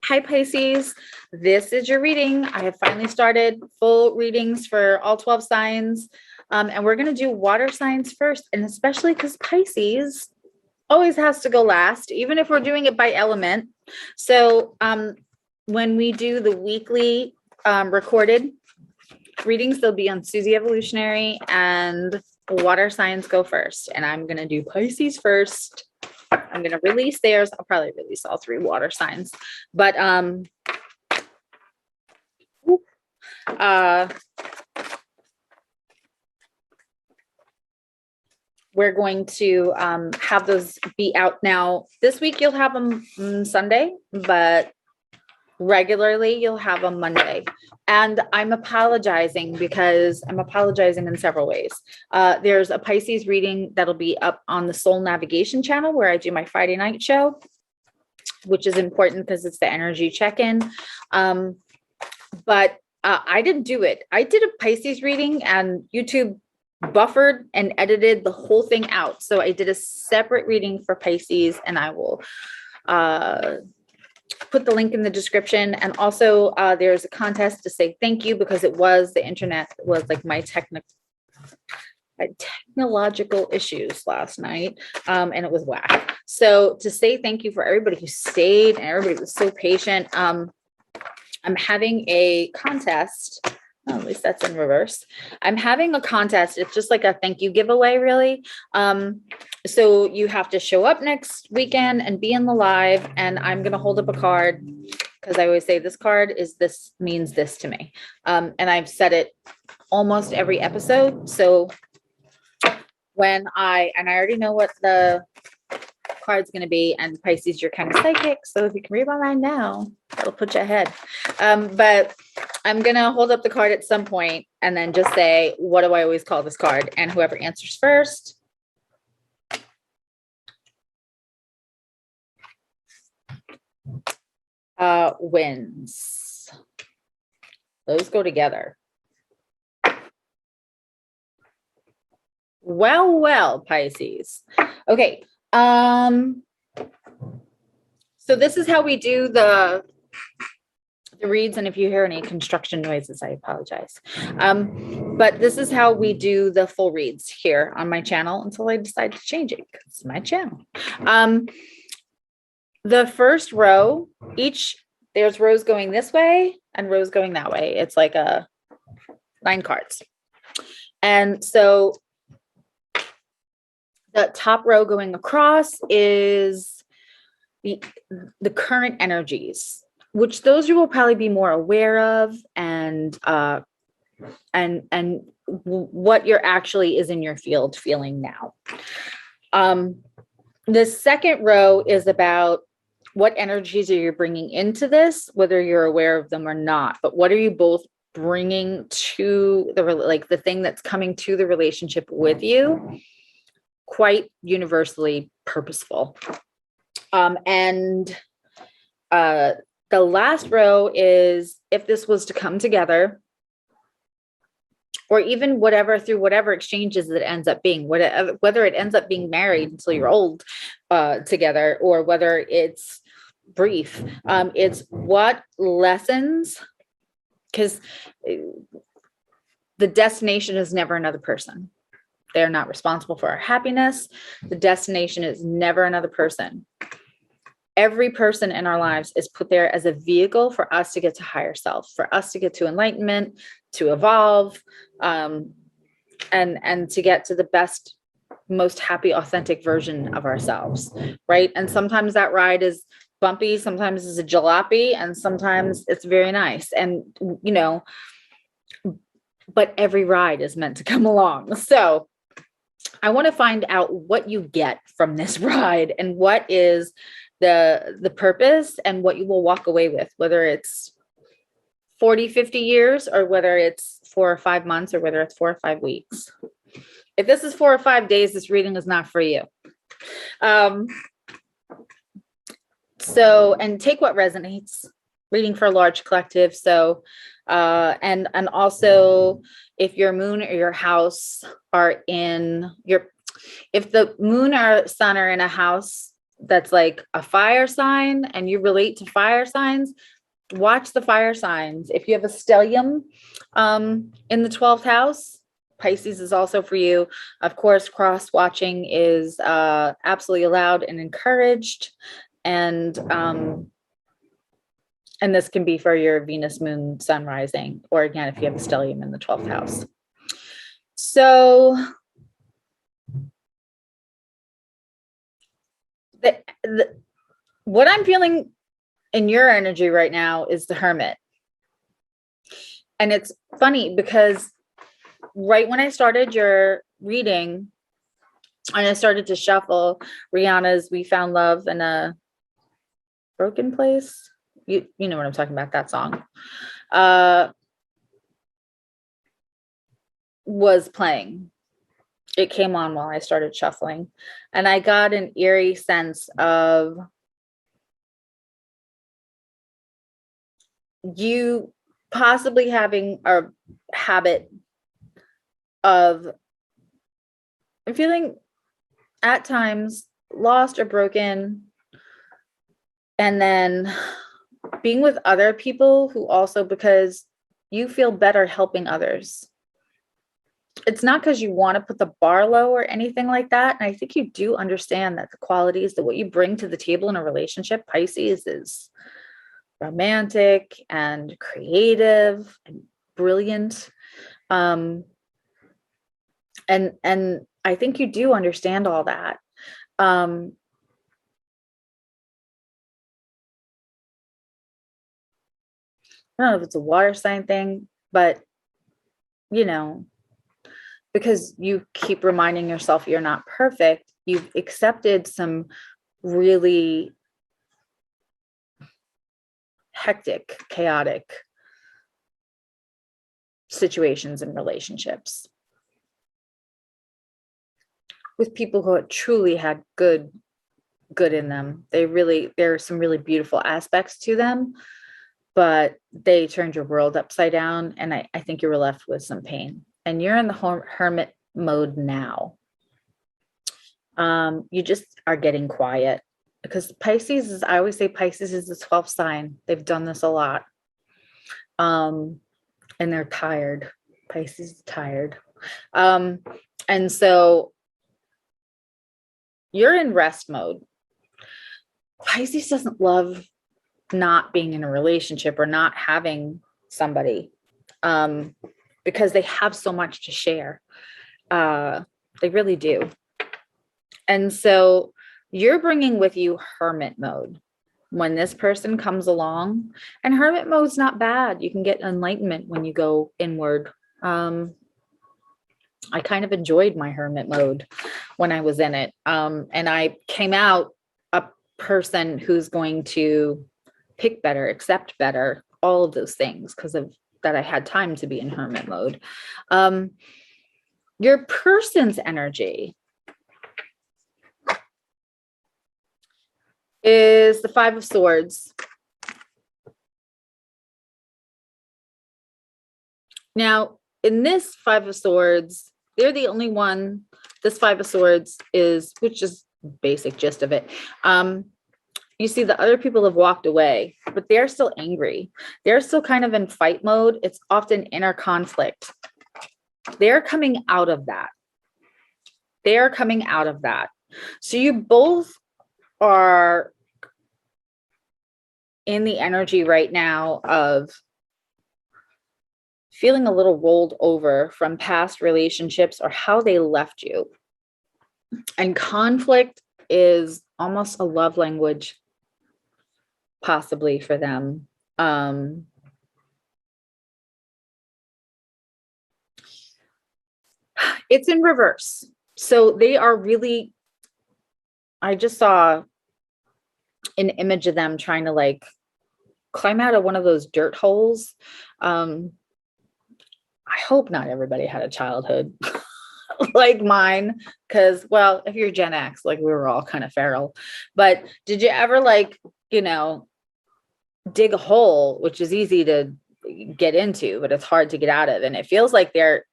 Hi Pisces, this is your reading. I have finally started full readings for all 12 signs. And we're going to do water signs first, and especially because Pisces always has to go last, even if we're doing it by element. So when we do the weekly recorded readings, they'll be on Susie Evolutionary, and water signs go first. And I'm going to do Pisces first. I'm going to release theirs. I'll probably release all 3 water signs, but we're going to have those be out now. This week you'll have them Sunday, but regularly you'll have them Monday. And I'm apologizing because I'm apologizing in several ways. There's a Pisces reading that'll be up on the Soul Navigation channel where I do my Friday night show, which is important because it's the energy check-in. But I didn't do it. I did a Pisces reading and YouTube buffered and edited the whole thing out. So I did a separate reading for Pisces, and I will put the link in the description. And also there's a contest to say thank you, because it was the internet was like my technological issues last night, and it was whack. So to say thank you for everybody who stayed and everybody was so patient. I'm having a contest. Oh, at least that's in reverse. I'm having a contest. It's just like a thank you giveaway, really. So you have to show up next weekend and be in the live, and I'm going to hold up a card because I always say this card means this to me. And I've said it almost every episode. So when I already know what the card's going to be, and Pisces, you're kind of psychic. So if you can read my mind now, that'll put you ahead. But I'm going to hold up the card at some point and then just say, what do I always call this card? And whoever answers first wins. Those go together. Well, Pisces. Okay. So this is how we do the reads, and if you hear any construction noises, I apologize. But this is how we do the full reads here on my channel until I decide to change it, because it's my channel. The first row, there's rows going this way and rows going that way. It's like 9 cards. And so the top row going across is the current energies, which those you will probably be more aware of, and what you're actually is in your field feeling now. The second row is about what energies are you bringing into this, whether you're aware of them or not, but what are you both bringing to the thing that's coming to the relationship with you, quite universally purposeful. And the last row is if this was to come together, or even through whatever exchanges it ends up being, whether it ends up being married until you're old together, or whether it's brief, it's what lessons, because the destination is never another person. They're not responsible for our happiness. The destination is never another person. Every person in our lives is put there as a vehicle for us to get to higher self, for us to get to enlightenment, to evolve, and to get to the best, most happy, authentic version of ourselves, right? And sometimes that ride is bumpy, sometimes it's a jalopy, and sometimes it's very nice. And, but every ride is meant to come along. So I want to find out what you get from this ride, and what is the purpose, and what you will walk away with, whether it's 40, 50 years, or whether it's 4 or 5 months, or whether it's 4 or 5 weeks. If this is 4 or 5 days, this reading is not for you. So, and take what resonates. Reading for a large collective. So, and also if your moon or your house are if the moon or sun are in a house that's like a fire sign and you relate to fire signs, watch the fire signs. If you have a stellium in the 12th house, Pisces is also for you. Of course, cross watching is absolutely allowed and encouraged. And this can be for your Venus, Moon, Sun rising, or again, if you have a stellium in the 12th house. So what I'm feeling in your energy right now is the Hermit. And it's funny because right when I started your reading and I started to shuffle Rihanna's We Found Love in a Broken Place. You know what I'm talking about, that song. Was playing. It came on while I started shuffling. And I got an eerie sense of you possibly having a habit of feeling at times lost or broken, and then being with other people who also, because you feel better helping others. It's not because you want to put the bar low or anything like that. And I think you do understand that the qualities, that what you bring to the table in a relationship, Pisces, is romantic and creative and brilliant. And I think you do understand all that. I don't know if it's a water sign thing, but because you keep reminding yourself you're not perfect, you've accepted some really hectic, chaotic situations and relationships with people who truly had good in them. There are some really beautiful aspects to them, but they turned your world upside down. And I think you were left with some pain, and you're in the hermit mode now. You just are getting quiet, because I always say Pisces is the 12th sign. They've done this a lot. And they're tired. Pisces is tired. And so you're in rest mode. Pisces doesn't love not being in a relationship or not having somebody, because they have so much to share. They really do. And so you're bringing with you hermit mode when this person comes along, and hermit mode's not bad. You can get enlightenment when you go inward. I kind of enjoyed my hermit mode when I was in it. And I came out a person who's going to pick better, accept better, all of those things, because of that I had time to be in hermit mode. Your person's energy is the 5 of Swords. Now, in this 5 of Swords, they're the only one. This 5 of Swords is, which is basic gist of it. You see the other people have walked away, but they're still angry. They're still kind of in fight mode. It's often inner conflict. They're coming out of that. They're coming out of that. So you both are in the energy right now of feeling a little rolled over from past relationships or how they left you. And conflict is almost a love language, possibly, for them. It's in reverse. So they are really, I just saw an image of them trying to like climb out of one of those dirt holes. I hope not everybody had a childhood like mine, because, well, if you're Gen X, like we were all kind of feral. But did you ever dig a hole, which is easy to get into, but it's hard to get out of? And it feels like they're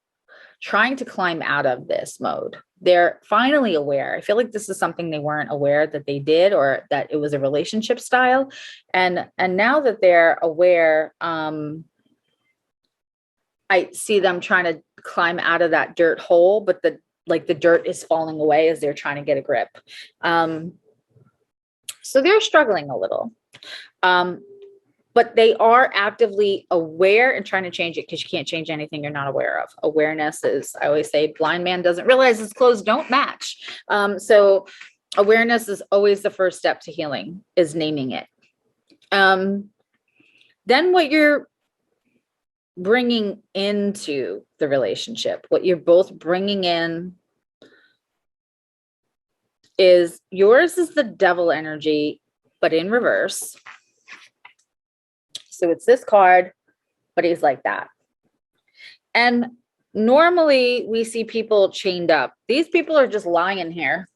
trying to climb out of this mode. They're finally aware. I feel like this is something they weren't aware that they did, or that it was a relationship style. And now that they're aware, I see them trying to climb out of that dirt hole, but the dirt is falling away as they're trying to get a grip. So they're struggling a little. But they are actively aware and trying to change it, because you can't change anything you're not aware of. Awareness is, I always say, blind man doesn't realize his clothes don't match. So awareness is always the first step to healing, is naming it. Then what you're bringing into the relationship, what you're both bringing in, is yours is the devil energy, but in reverse. So it's this card, but he's like that. And normally we see people chained up. These people are just lying here.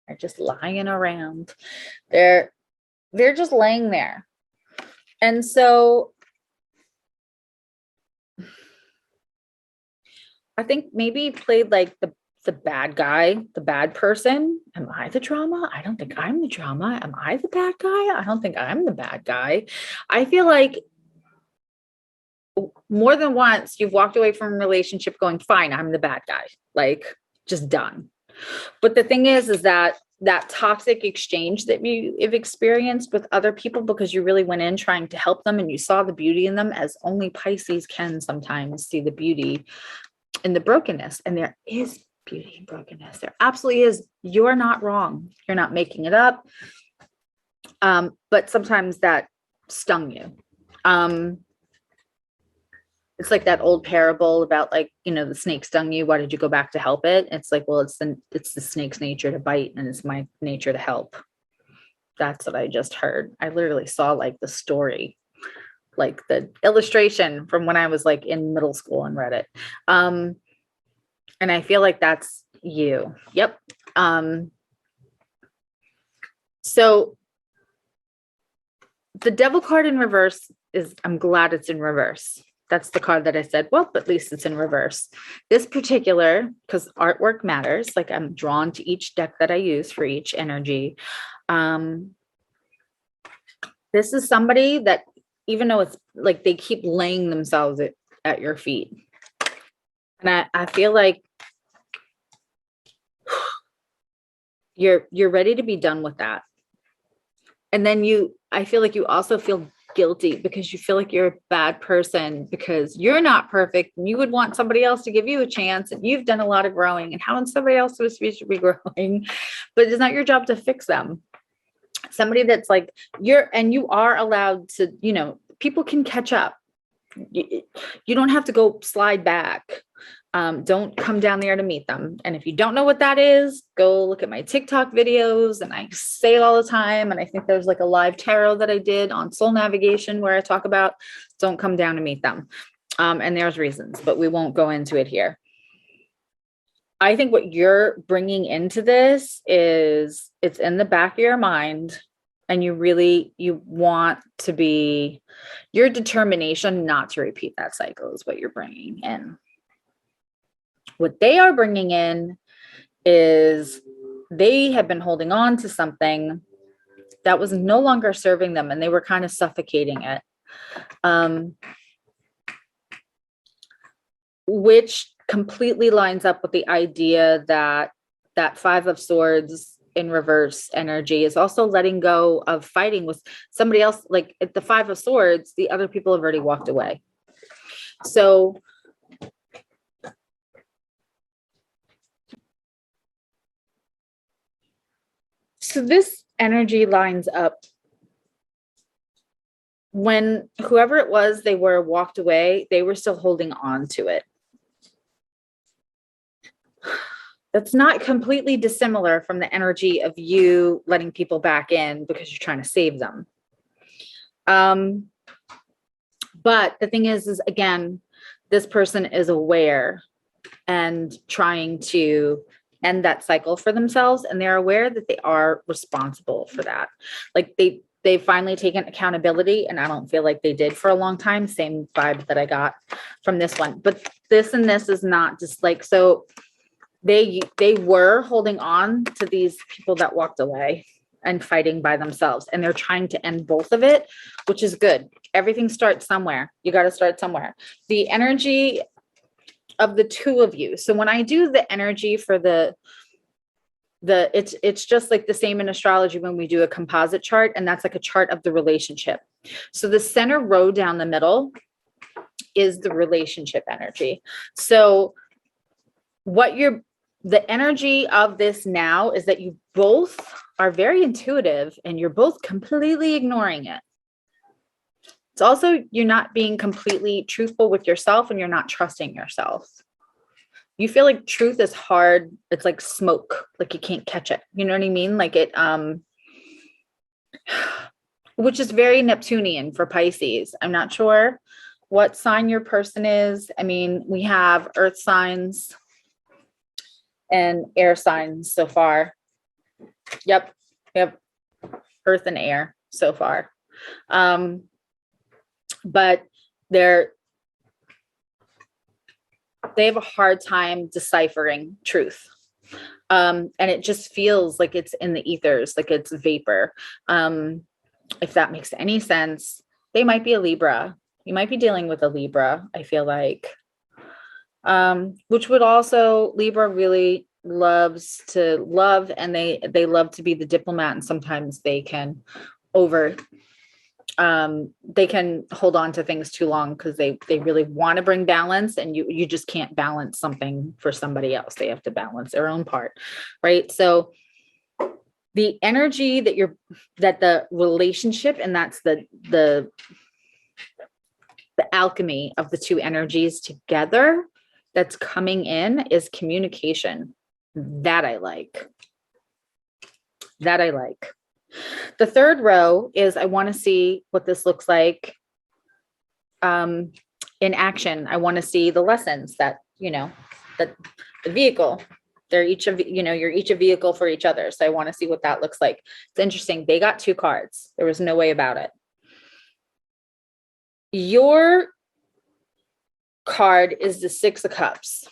They're just lying around. They're just laying there. And so I think maybe he played like the bad guy, the bad person. Am I the drama? I don't think I'm the drama. Am I the bad guy? I don't think I'm the bad guy. I feel like more than once you've walked away from a relationship going, fine, I'm the bad guy, like just done. But the thing is that toxic exchange that you've experienced with other people, because you really went in trying to help them and you saw the beauty in them, as only Pisces can sometimes see the beauty in the brokenness. And there is beauty and brokenness. There absolutely is. You're not wrong. You're not making it up. But sometimes that stung you. It's like that old parable about, like, the snake stung you. Why did you go back to help it? It's like, well, it's the snake's nature to bite, and it's my nature to help. That's what I just heard. I literally saw like the story, like the illustration from when I was like in middle school and read it. And I feel like that's you. Yep. So the devil card in reverse is, I'm glad it's in reverse. That's the card that I said, well, at least it's in reverse. This particular, because artwork matters, like I'm drawn to each deck that I use for each energy. This is somebody that, even though it's like they keep laying themselves at your feet. And I feel like you're ready to be done with that. And then I feel like you also feel guilty because you feel like you're a bad person because you're not perfect and you would want somebody else to give you a chance, and you've done a lot of growing, and how is somebody else supposed to be growing? But it's not your job to fix them. Somebody that's like you are allowed to, people can catch up. You don't have to go slide back. Don't come down there to meet them. And if you don't know what that is, go look at my TikTok videos, and I say it all the time. And I think there's like a live tarot that I did on soul navigation where I talk about don't come down to meet them. And there's reasons, but we won't go into it here. I think what you're bringing into this is it's in the back of your mind, and you want to be, your determination not to repeat that cycle is what you're bringing in. What they are bringing in is they have been holding on to something that was no longer serving them, and they were kind of suffocating it. Which completely lines up with the idea that Five of Swords in reverse energy is also letting go of fighting with somebody else. Like at the Five of Swords, the other people have already walked away. So this energy lines up when whoever it was they were walked away, they were still holding on to it. That's not completely dissimilar from the energy of you letting people back in because you're trying to save them. But the thing is again, this person is aware and trying to end that cycle for themselves, and they're aware that they are responsible for that. Like they they've finally taken accountability, and I don't feel like they did for a long time. Same vibe that I got from this one. But this and this is not just like, so they were holding on to these people that walked away and fighting by themselves, and they're trying to end both of it, which is good. Everything starts somewhere. You got to start somewhere. The energy of the two of you. So when I do the energy for it's just like the same in astrology when we do a composite chart, and that's like a chart of the relationship. So the center row down the middle is the relationship energy. So the energy of this now is that you both are very intuitive and you're both completely ignoring it. It's also, you're not being completely truthful with yourself, and you're not trusting yourself. You feel like truth is hard. It's like smoke, like you can't catch it. You know what I mean? Like it, which is very Neptunian for Pisces. I'm not sure what sign your person is. I mean, we have earth signs and air signs so far. Yep. Earth and air so far. But they have a hard time deciphering truth. And it just feels like it's in the ethers, like it's vapor. If that makes any sense. They might be a Libra. You might be dealing with a Libra, I feel like. Which would also, Libra really loves to love, and they love to be the diplomat, and sometimes they can they can hold on to things too long because they really want to bring balance, and you just can't balance something for somebody else. They have to balance their own part, right? So the energy that the relationship, and that's the alchemy of the two energies together that's coming in, is communication. That I like. The third row is, I want to see what this looks like in action. I want to see the lessons that, that the vehicle, you're each a vehicle for each other. So I want to see what that looks like. It's interesting. They got 2 cards. There was no way about it. Your card is the 6 of Cups.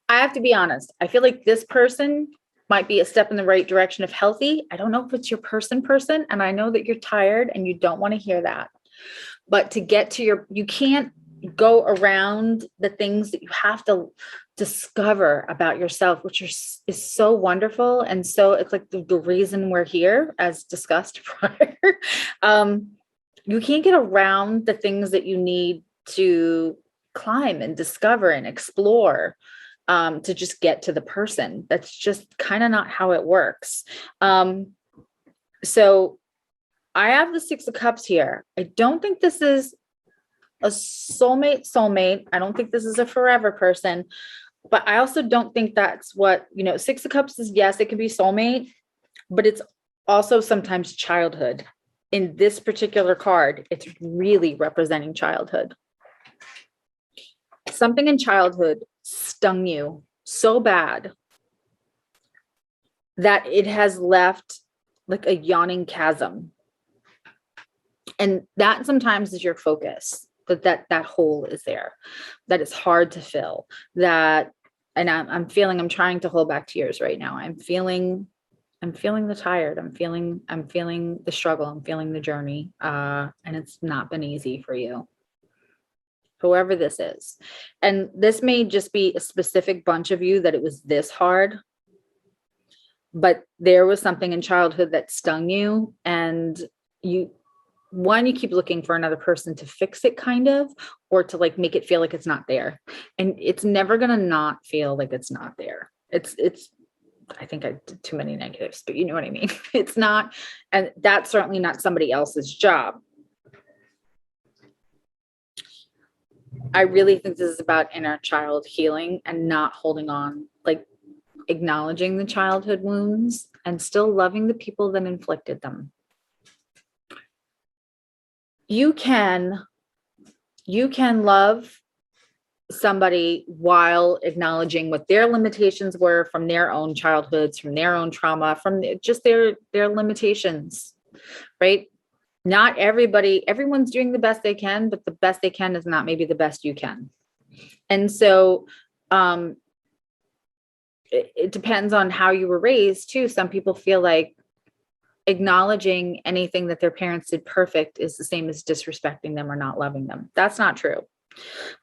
I have to be honest. I feel like this person might be a step in the right direction of healthy. I don't know if it's your person, and I know that you're tired and you don't want to hear that. But to get to you can't go around the things that you have to discover about yourself, which is so wonderful. And so it's like the reason we're here, as discussed prior. You can't get around the things that you need to climb and discover and explore. To just get to the person. That's just kind of not how it works. So I have the 6 of Cups here. I don't think this is a soulmate. I don't think this is a forever person, but I also don't think that's what, 6 of Cups is, yes, it can be soulmate, but it's also sometimes childhood. In this particular card, it's really representing childhood. Something in childhood stung you so bad that it has left like a yawning chasm. And that sometimes is your focus, that hole is there, that it's hard to fill, and I'm trying to hold back tears right now. I'm feeling the tired. I'm feeling the struggle. I'm feeling the journey. And it's not been easy for you. Whoever this is. And this may just be a specific bunch of you that it was this hard, but there was something in childhood that stung you, and you keep looking for another person to fix it, kind of, or to like make it feel like it's not there. And it's never going to not feel like it's not there. It's I think I did too many negatives, but you know what I mean? It's not, and that's certainly not somebody else's job. I really think this is about inner child healing and not holding on, like acknowledging the childhood wounds and still loving the people that inflicted them. You can love somebody while acknowledging what their limitations were from their own childhoods, from their own trauma, from just their limitations, right? Not everyone's doing the best they can, but the best they can is not maybe the best you can. And so it depends on how you were raised too. Some people feel like acknowledging anything that their parents did perfect is the same as disrespecting them or not loving them. That's not true.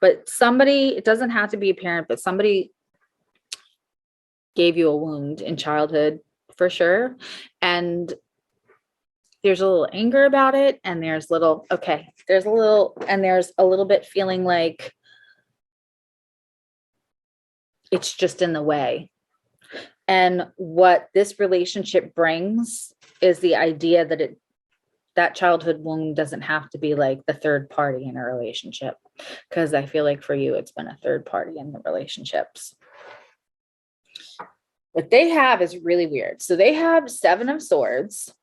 But somebody, it doesn't have to be a parent, but somebody gave you a wound in childhood for sure. And there's a little anger about it. And there's a little bit feeling like it's just in the way. And what this relationship brings is the idea that that childhood wound doesn't have to be like the third party in a relationship. Because I feel like for you, it's been a third party in the relationships. What they have is really weird. So they have 7 of Swords.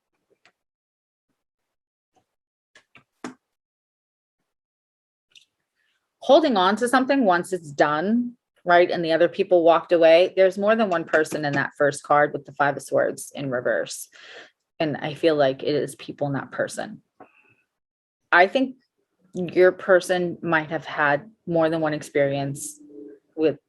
Holding on to something once it's done, right? And the other people walked away. There's more than one person in that first card with the 5 of Swords in reverse. And I feel like it is people, not person. I think your person might have had more than one experience with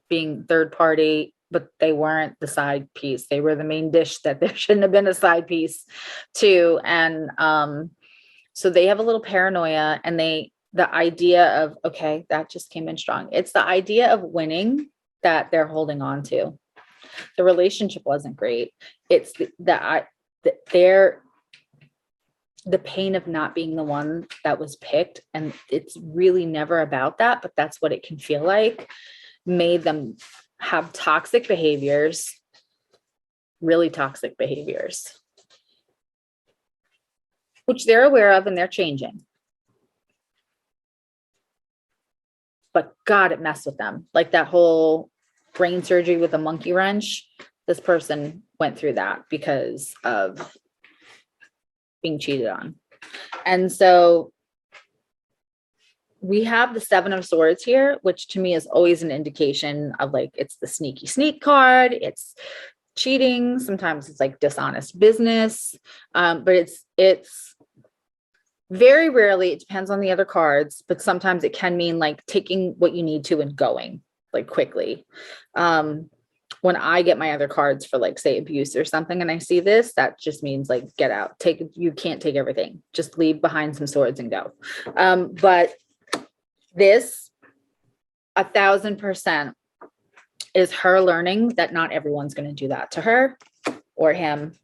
being third party, but they weren't the side piece. They were the main dish that there shouldn't have been a side piece to. And so they have a little paranoia, and the idea of, okay, that just came in strong. It's the idea of winning that they're holding on to. The relationship wasn't great. It's the pain of not being the one that was picked. And it's really never about that, but that's what it can feel like. Made them have toxic behaviors, really toxic behaviors, which they're aware of and they're changing. But God, it messed with them. Like that whole brain surgery with a monkey wrench, this person went through that because of being cheated on. And so we have the 7 of Swords here, which to me is always an indication of like, it's the sneaky sneak card. It's cheating. Sometimes it's like dishonest business. But it's very rarely, it depends on the other cards, but sometimes it can mean like taking what you need to and going like quickly. When I get my other cards for like, say, abuse or something, and I see this, that just means like, get out, you can't take everything, just leave behind some swords and go. But this 1,000% is her learning that not everyone's going to do that to her or him.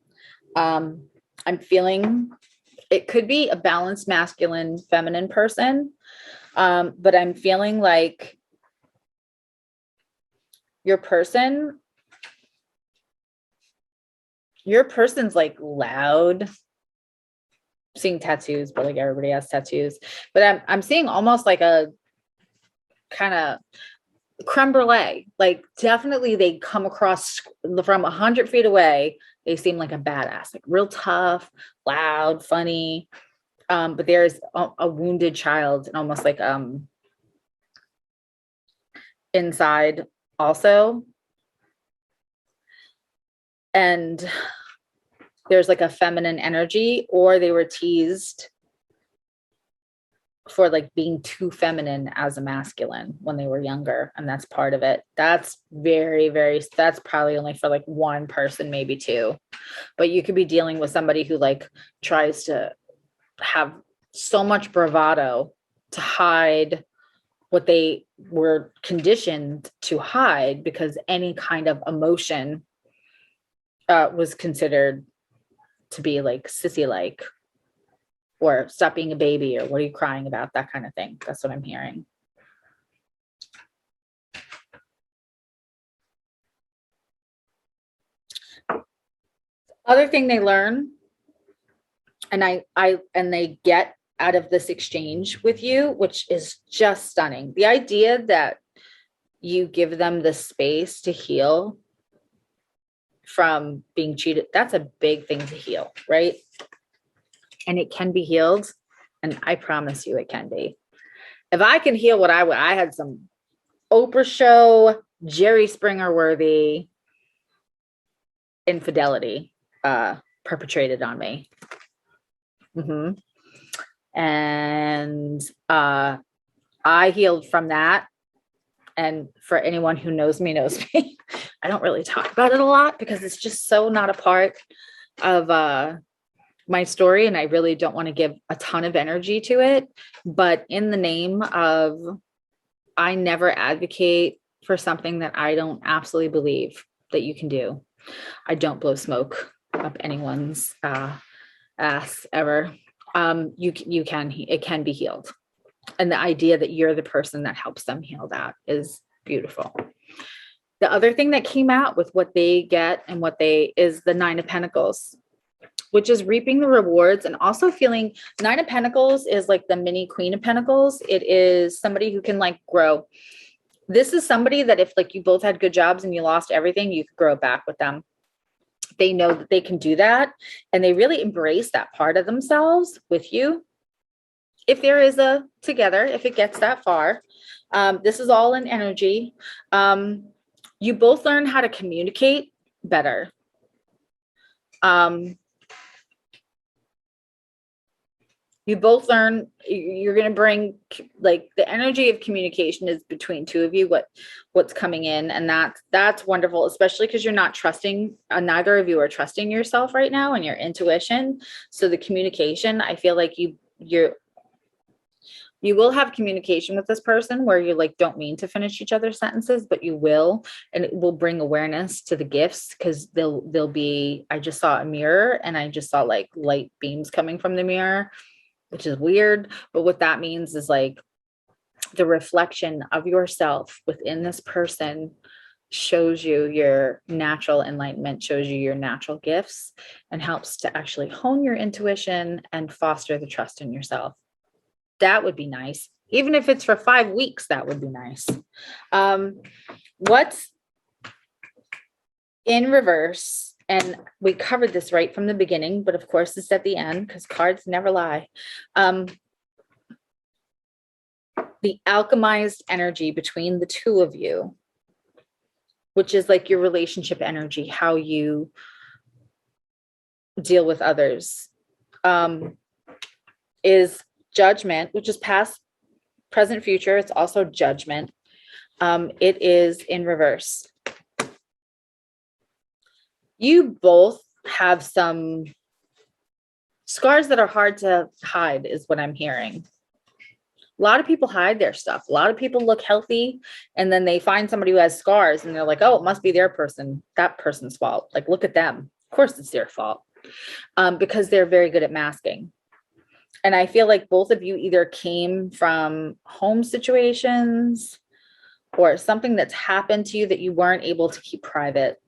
I'm feeling it could be a balanced masculine, feminine person. But I'm feeling like your person's like loud. I'm seeing tattoos, but like everybody has tattoos. But I'm seeing almost like a kind of creme brulee. Like definitely they come across from 100 feet away. They seem like a badass, like real tough, loud, funny. But there's a wounded child and almost like inside also. And there's like a feminine energy, or they were teased for like being too feminine as a masculine when they were younger. And that's part of it. That's that's probably only for like one person, maybe 2. But you could be dealing with somebody who like tries to have so much bravado to hide what they were conditioned to hide, because any kind of emotion was considered to be like sissy-like, or stop being a baby, or what are you crying about, that kind of thing. That's what I'm hearing. Other thing they learn, and they get out of this exchange with you, which is just stunning. The idea that you give them the space to heal from being cheated, that's a big thing to heal, right? And it can be healed. And I promise you it can be. if I can heal what I had some Oprah show, Jerry Springer worthy infidelity perpetrated on me. And I healed from that. And for anyone who knows me, I don't really talk about it a lot because it's just so not a part of my story. And I really don't want to give a ton of energy to it. But in the name of, I never advocate for something that I don't absolutely believe that you can do. I don't blow smoke up anyone's ass ever. It can be healed. And the idea that you're the person that helps them heal that is beautiful. The other thing that came out with what they get and is the Nine of Pentacles, which is reaping the rewards and also feeling. Nine of Pentacles is like the mini Queen of Pentacles. It is somebody who can like grow. This is somebody that if like you both had good jobs and you lost everything, you could grow back with them. They know that they can do that. And they really embrace that part of themselves with you. If there is a together, if it gets that far, this is all in energy. You both learn how to communicate better. You both learn, you're going to bring like the energy of communication is between two of you, what's coming in. And that's wonderful, especially because you're not trusting, neither of you are trusting yourself right now and your intuition. So the communication, I feel like you will have communication with this person where you like don't mean to finish each other's sentences, but you will, and it will bring awareness to the gifts because they'll be, I just saw a mirror and I just saw like light beams coming from the mirror, which is weird. But what that means is like the reflection of yourself within this person shows you your natural enlightenment, shows you your natural gifts, and helps to actually hone your intuition and foster the trust in yourself. That would be nice. Even if it's for 5 weeks, that would be nice. What's in reverse, and we covered this right from the beginning, but of course it's at the end because cards never lie. The alchemized energy between the two of you, which is like your relationship energy, how you deal with others, is Judgment, which is past, present, future. It's also Judgment. It is in reverse. You both have some scars that are hard to hide, is what I'm hearing. A lot of people hide their stuff. A lot of people look healthy and then they find somebody who has scars and they're like, oh, it must be that person's fault. Like, look at them. Of course it's their fault, because they're very good at masking. And I feel like both of you either came from home situations or something that's happened to you that you weren't able to keep private.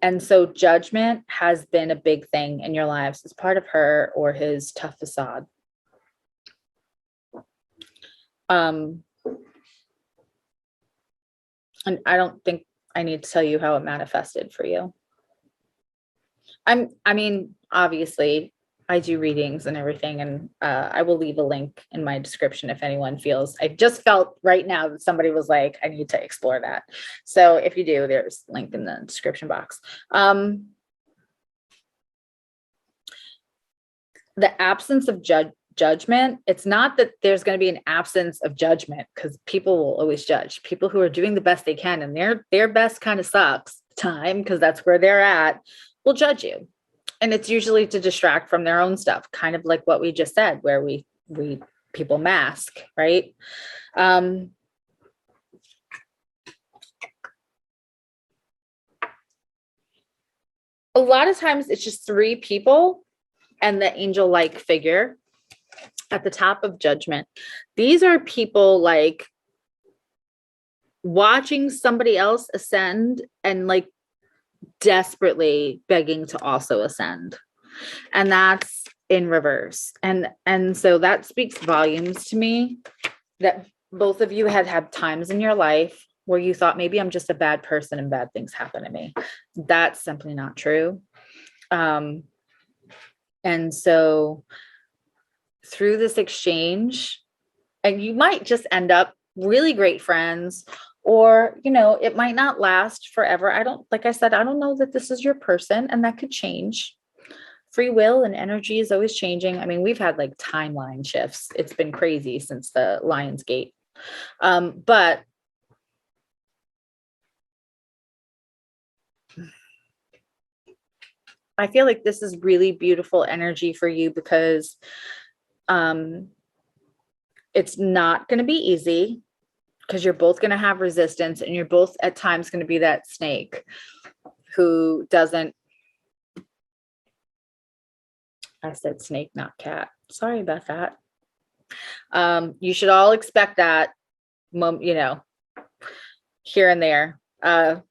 And so judgment has been a big thing in your lives as part of her or his tough facade. And I don't think I need to tell you how it manifested for you. I mean, obviously, I do readings and everything, and I will leave a link in my description if anyone feels. I just felt right now that somebody was like, I need to explore that. So if you do, there's a link in the description box. The absence of judgment, it's not that there's going to be an absence of judgment, because people will always judge. People who are doing the best they can, and their best kind of sucks time because that's where they're at, will judge you. And it's usually to distract from their own stuff, kind of like what we just said, where people mask, right? A lot of times it's just 3 people and the angel-like figure at the top of Judgment. These are people like watching somebody else ascend and like desperately begging to also ascend, and that's in reverse. And so that speaks volumes to me that both of you had times in your life where you thought, maybe I'm just a bad person and bad things happen to me. That's simply not true. And so through this exchange, And you might just end up really great friends, or, you know, it might not last forever. Like I said, I don't know that this is your person, and that could change. Free will and energy is always changing. I mean, we've had like timeline shifts. It's been crazy since the Lion's Gate. But I feel like this is really beautiful energy for you, because it's not going to be easy, because you're both going to have resistance, and you're both at times going to be that snake who doesn't. I said snake, not cat. Sorry about that. You should all expect that, you know, here and there. But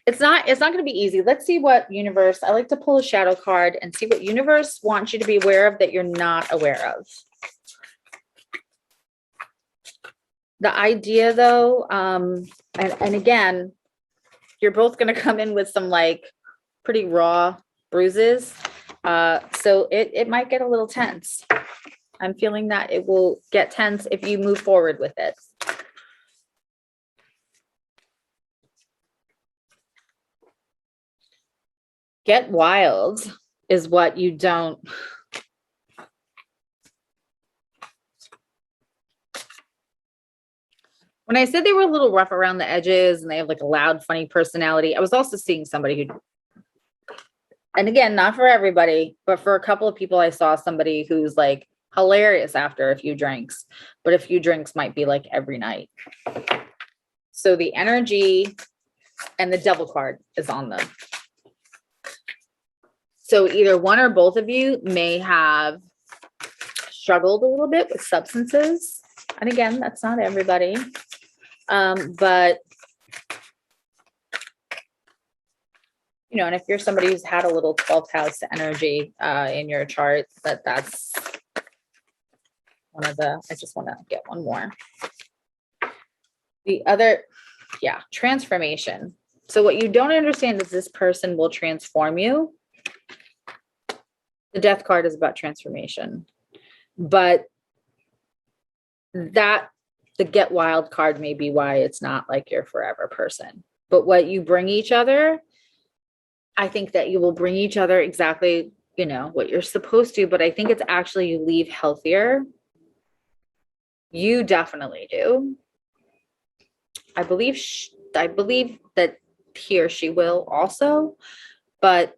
it's not going to be easy. Let's see what universe, I like to pull a shadow card and see what universe wants you to be aware of that you're not aware of. The idea though, and again, you're both going to come in with some like pretty raw bruises. So it might get a little tense. I'm feeling that it will get tense if you move forward with it. Get wild is what you don't. When I said they were a little rough around the edges and they have like a loud, funny personality, I was also seeing somebody who, and again, not for everybody, but for a couple of people, I saw somebody who's like hilarious after a few drinks, but a few drinks might be like every night. So the energy and the devil card is on them. So either one or both of you may have struggled a little bit with substances. And again, that's not everybody. But, you know, and if you're somebody who's had a little 12th house energy in your chart, that's one of the, I just want to get one more. The other, yeah, transformation. So what you don't understand is this person will transform you. The death card is about transformation, but that the get wild card may be why it's not like your forever person. But what you bring each other, I think that you will bring each other exactly, you know, what you're supposed to, but I think it's actually you leave healthier. You definitely do. I believe that he or she will also, but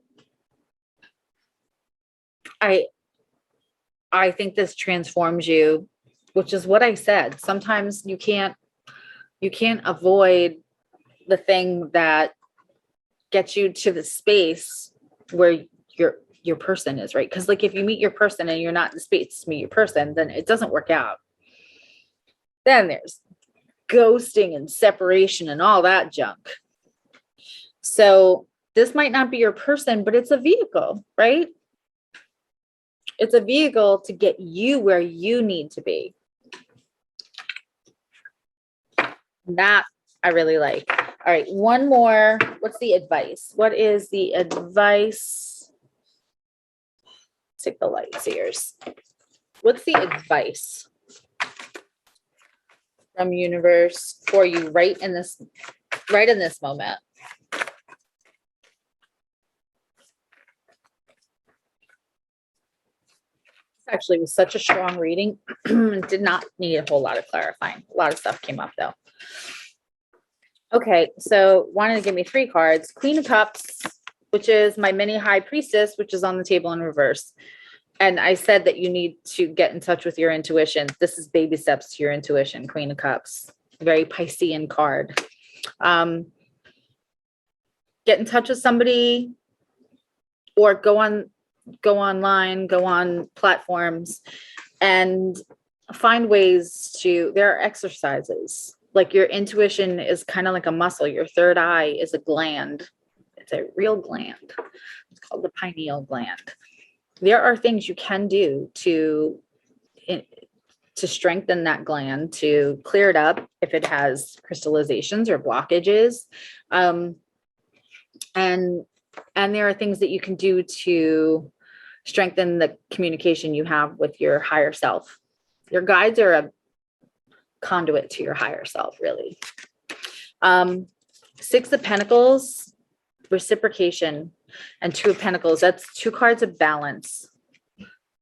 I think this transforms you, which is what I said. Sometimes you can't avoid the thing that gets you to the space where your person is, right? Because like if you meet your person and you're not in the space to meet your person, then it doesn't work out. Then there's ghosting and separation and all that junk. So this might not be your person, but it's a vehicle, right? It's a vehicle to get you where you need to be. That I really like. All right, one more. What's the advice? What is the advice? Take the lights here. What's the advice from universe for you right in this moment? Actually was such a strong reading. Did not need a whole lot of clarifying. A lot of stuff came up though. Okay, so wanted to give me 3 cards. Queen of Cups, which is my mini high priestess, which is on the table in reverse. And I said that you need to get in touch with your intuition. This is baby steps to your intuition, Queen of Cups. Very Piscean card. Get in touch with somebody, or go online, go on platforms and find ways to, there are exercises. Like your intuition is kind of like a muscle. Your third eye is a gland. It's a real gland. It's called the pineal gland. There are things you can do to strengthen that gland, to clear it up if it has crystallizations or blockages. And there are things that you can do to strengthen the communication you have with your higher self. Your guides are a conduit to your higher self, really. Six of Pentacles, reciprocation, and Two of Pentacles. That's two cards of balance.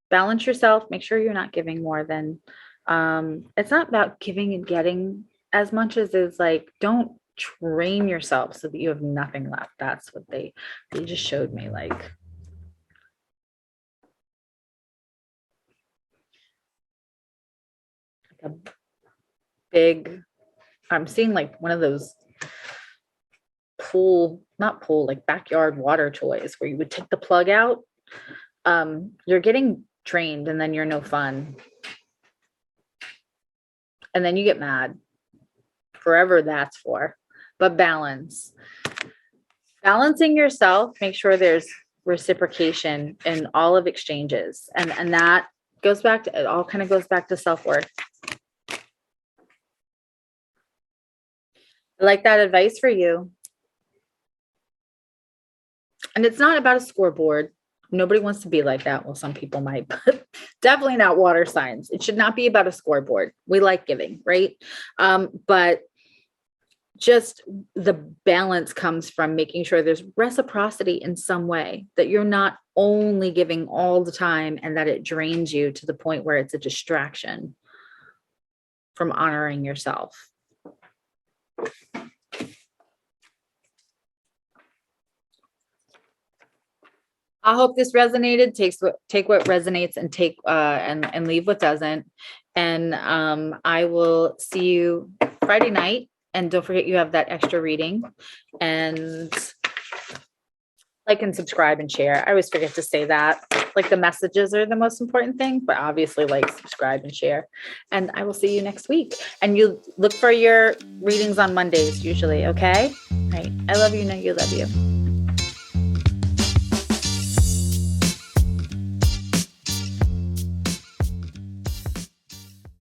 Balance yourself. Make sure you're not giving more than, it's not about giving and getting as much as it's like, don't train yourself so that you have nothing left. That's what they just showed me, like. A big, I'm seeing like one of those like backyard water toys where you would take the plug out. You're getting trained and then you're no fun. And then you get mad. Forever that's for. But balance. Balancing yourself, make sure there's reciprocation in all of exchanges. And that goes back to, it all kind of goes back to self-worth. I like that advice for you. And it's not about a scoreboard. Nobody wants to be like that. Well, some people might, but definitely not water signs. It should not be about a scoreboard. We like giving, right? But just the balance comes from making sure there's reciprocity in some way, that you're not only giving all the time and that it drains you to the point where it's a distraction from honoring yourself. I hope this resonated. Take what resonates and take and leave what doesn't. And I will see you Friday night. And don't forget you have that extra reading. And like and subscribe and share. I always forget to say that. Like the messages are the most important thing, but obviously like, subscribe and share. And I will see you next week. And you look for your readings on Mondays usually, okay? All right. I love you. Know you love you.